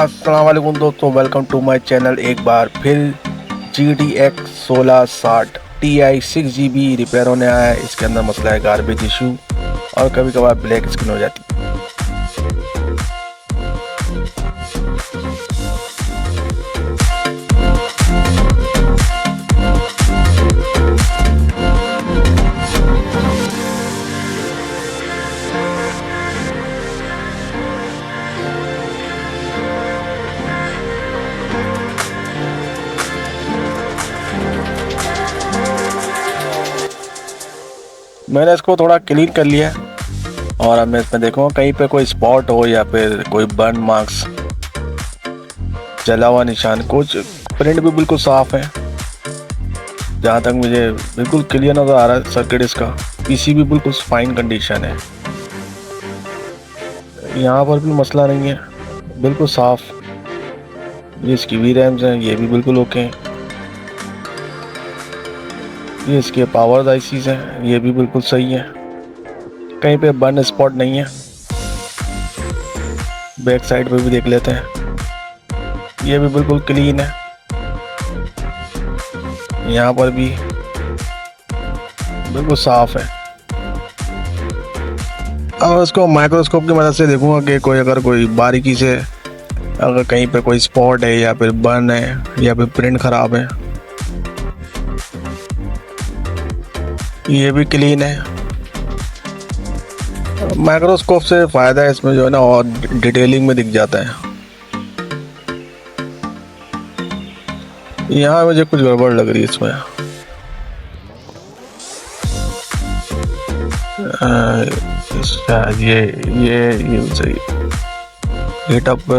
अस्सलाम वालेकुम दोस्तों, वेलकम टू माय चैनल। एक बार फिर GTX 1660 Ti 6GB रिपेयर होने आया है। इसके अंदर मसला है गार्बेज इशू और कभी कभार ब्लैक स्क्रीन हो जाती है। मैंने इसको थोड़ा क्लीन कर लिया है और अब मैं इसमें देखूँगा कहीं पे कोई स्पॉट हो या फिर कोई बर्न मार्क्स, जला हुआ निशान। कुछ प्रिंट भी बिल्कुल साफ़ है, जहाँ तक मुझे बिल्कुल क्लियर नज़र आ रहा है। सर्किट इसका पीसी भी बिल्कुल फाइन कंडीशन है, यहाँ पर भी मसला नहीं है, बिल्कुल साफ़। ये इसकी वी रैम्स हैं, ये भी बिल्कुल ओके हैं। ये इसके पावर आईसीज हैं, ये भी बिल्कुल सही है, कहीं पे बर्न स्पॉट नहीं है। बैक साइड पे भी देख लेते हैं, ये भी बिल्कुल क्लीन है। यहाँ पर भी बिल्कुल साफ है। अब इसको माइक्रोस्कोप की मदद से देखूंगा कि अगर कोई बारीकी से अगर कहीं पे कोई स्पॉट है या फिर बर्न है या फिर प्रिंट खराब है। ये भी क्लीन है। माइक्रोस्कोप से फ़ायदा है इसमें जो है ना, और डिटेलिंग में दिख जाता है। यहाँ मुझे कुछ गड़बड़ लग रही है इसमें। ये सही हीटअप।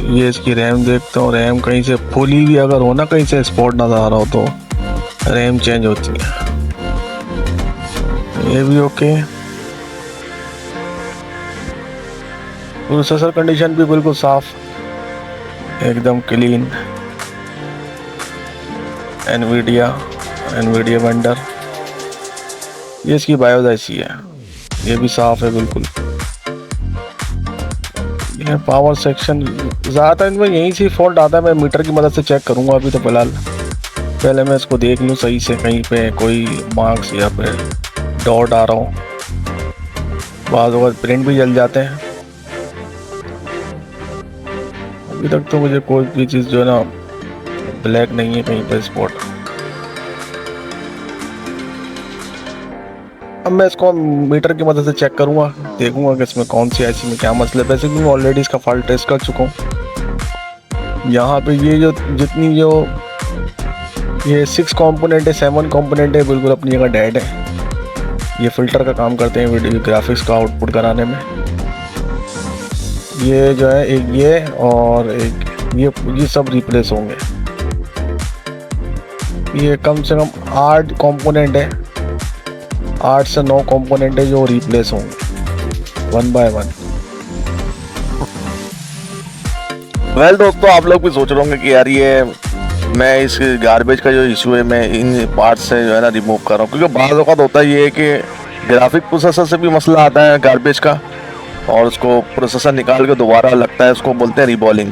ये इसकी रैम देखता हूँ, रैम कहीं से फुली भी अगर हो ना, कहीं से स्पॉट नज़र आ रहा हो तो रैम चेंज होती है। ये भी ओके। प्रोसेसर कंडीशन भी बिल्कुल साफ, एकदम क्लीन। एनवीडिया वेंडर, ये इसकी बायोस ऐसी है, ये भी साफ है बिल्कुल। ये पावर सेक्शन ज़्यादातर इनमें यहीं से फॉल्ट आता है। मैं मीटर की मदद से चेक करूँगा अभी तो फ़िलहाल। पहले मैं इसको देख लूँ सही से, कहीं पे कोई मार्क्स या फिर डॉट आ रहा हो। बाद वक्त प्रिंट भी जल जाते हैं। अभी तक तो मुझे कोई भी चीज़ जो है ना ब्लैक नहीं है कहीं पे स्पॉट। अब मैं इसको मीटर की मदद से चेक करूँगा, देखूँगा कि इसमें कौन सी आईसी में क्या मसला है। वैसे भी मैं ऑलरेडी इसका फॉल्ट टेस्ट कर चुका हूँ। यहाँ पे ये ये 6 कंपोनेंट है, 7 कंपोनेंट है, बिल्कुल अपनी जगह डेड है। ये फ़िल्टर का काम करते हैं वीडियो ग्राफिक्स का आउटपुट कराने में। ये जो है एक ये और एक ये सब रिप्लेस होंगे। ये कम से कम 8 कंपोनेंट है, 8 से 9 कंपोनेंट है जो रिप्लेस होंगे 1 बाय 1। वेल दोस्तों, आप लोग भी सोच रहे होंगे कि यार ये मैं इस गार्बेज का जो इशू है मैं इन पार्ट से जो है ना रिमूव कर रहा हूँ, क्योंकि बाज़ वक़्त होता ये है कि ग्राफिक प्रोसेसर से भी मसला आता है गार्बेज का, और उसको प्रोसेसर निकाल के दोबारा लगता है, उसको बोलते हैं रीबॉलिंग।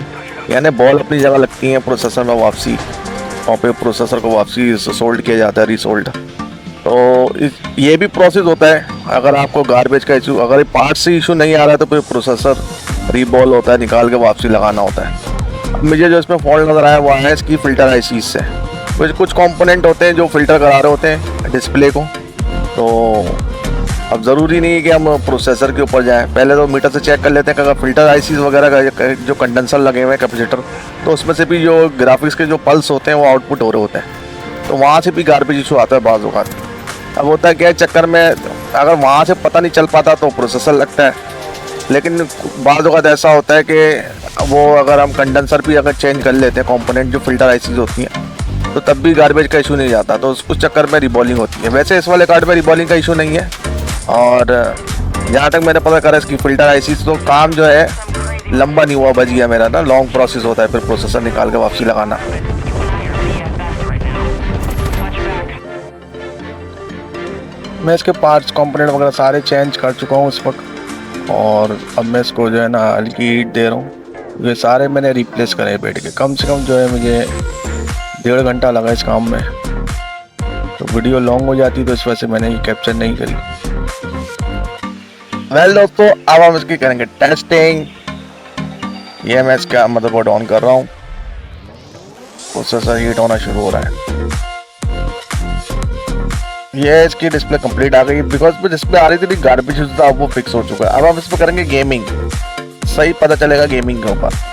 यानी बॉल अपनी जगह लगती है प्रोसेसर में वापसी, वहाँ पे प्रोसेसर को वापसी सोल्ड किया जाता है, रीसोल्ड। तो ये भी प्रोसेस होता है। अगर आपको गार्बेज का इशू, अगर पार्ट से इशू नहीं आ रहा है तो फिर प्रोसेसर रीबॉल होता है, निकाल के वापसी लगाना होता है। अब मुझे जो इसमें फॉल्ट नज़र आया वो आया है इसकी फ़िल्टर आईसीज से। कुछ कंपोनेंट होते हैं जो फ़िल्टर करा रहे होते हैं डिस्प्ले को। तो अब ज़रूरी नहीं है कि हम प्रोसेसर के ऊपर जाएं, पहले तो मीटर से चेक कर लेते हैं कि अगर फ़िल्टर आईसीज वगैरह का जो कंडेंसर लगे हुए हैं कैपेसिटर, तो उसमें से भी जो ग्राफिक्स के जो पल्स होते हैं वो आउटपुट हो रहे होते हैं, तो वहाँ से भी गार्बेज इशू आता है बाज़ वक़्त। अब होता है क्या चक्कर में, अगर वहाँ से पता नहीं चल पाता तो प्रोसेसर लगता है, लेकिन बाज़ वक़्त ऐसा होता है कि वो अगर हम कंडेंसर भी अगर चेंज कर लेते हैं कंपोनेंट जो फ़िल्टर आईसीज होती हैं, तो तब भी गार्बेज का इशू नहीं जाता, तो उस चक्कर में रिबॉलिंग होती है। वैसे इस वाले कार्ड में रिबॉलिंग का इशू नहीं है, और जहाँ तक मैंने पता करा इसकी फ़िल्टर आईसीज तो काम जो है लंबा नहीं हुआ, बच गया मेरा ना। लॉन्ग प्रोसेस होता है फिर प्रोसेसर निकाल के वापसी लगाना। मैं इसके पार्ट्स कंपोनेंट वगैरह सारे चेंज कर चुका हूँ इस वक्त, और अब मैं इसको जो है ना हल्की हीट दे रहा हूँ ये सारे मैंने रिप्लेस करे बैठ के। कम से कम जो है मुझे 1.5 घंटा लगा इस काम में, तो वीडियो लॉन्ग हो जाती तो इस वजह से मैंने ये कैप्चर नहीं करी। वेल दोस्तों, अब हम इसकी करेंगे टेस्टिंग। ये मैं इसका मदरबोर्ड ऑन कर रहा हूँ, प्रोसेसर हीट होना शुरू हो रहा है। ये इसकी डिस्प्ले कंप्लीट आ गई, बिकॉज डिस्प्ले आ रही थी गार्बेज था, अब वो फिक्स हो चुका है। अब हम इस पर करेंगे गेमिंग, सही पता चलेगा गेमिंग के ऊपर।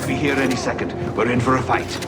Be here any second. We're in for a fight.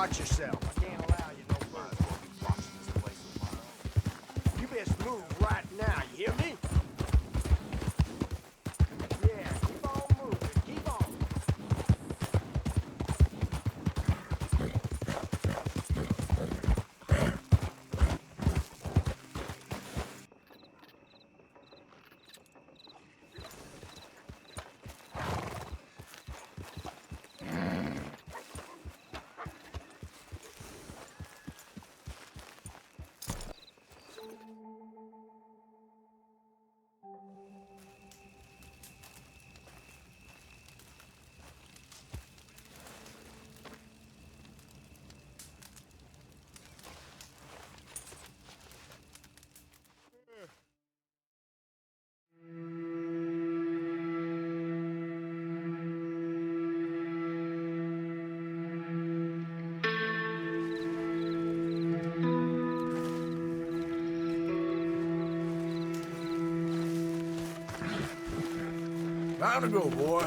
Watch yourself. I can't allow you no further. You best move right now, you hear me? Yeah, keep on moving. Keep on. Time to go, boy.